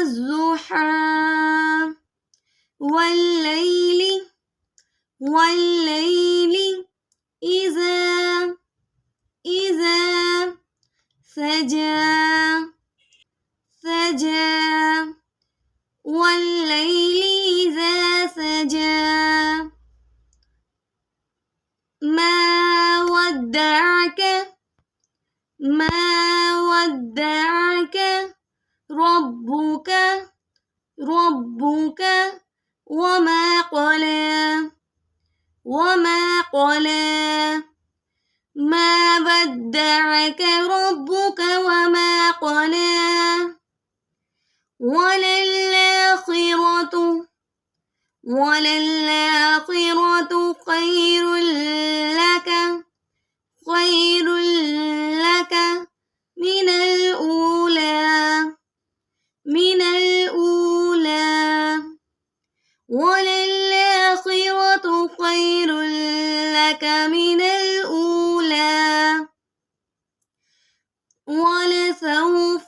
والضحى والليل إذا سجى والليل إذا سجى ما ودعك ربك وما قلى ما ودعك ربك وما قلى وللآخرة خير لك من الأولى وللآخرة خير لك من الأولى ولسوف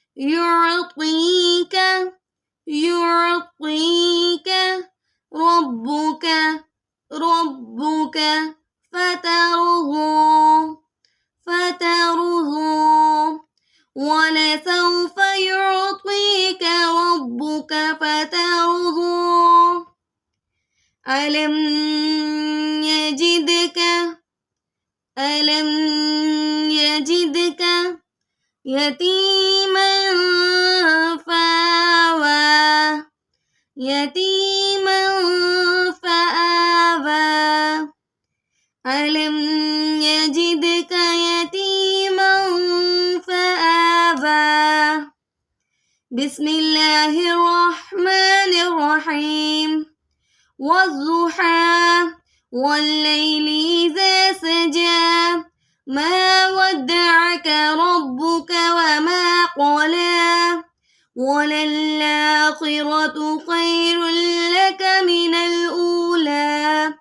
يعطيك ربك فترضى ولسوف يعطيك ربك فترضى ألم يجدك يتيما فآوى ألم يجدك يتيما فآوى بسم الله الرحمن الرحيم والضحى والليل إذا سجى ما ودعك ربك وما قلى وللآخرة خير لك من الأولى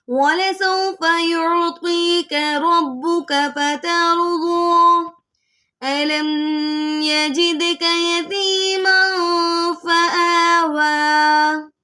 ولسوف يعطيك ربك فترضى ألم يجدك يتيما فآوى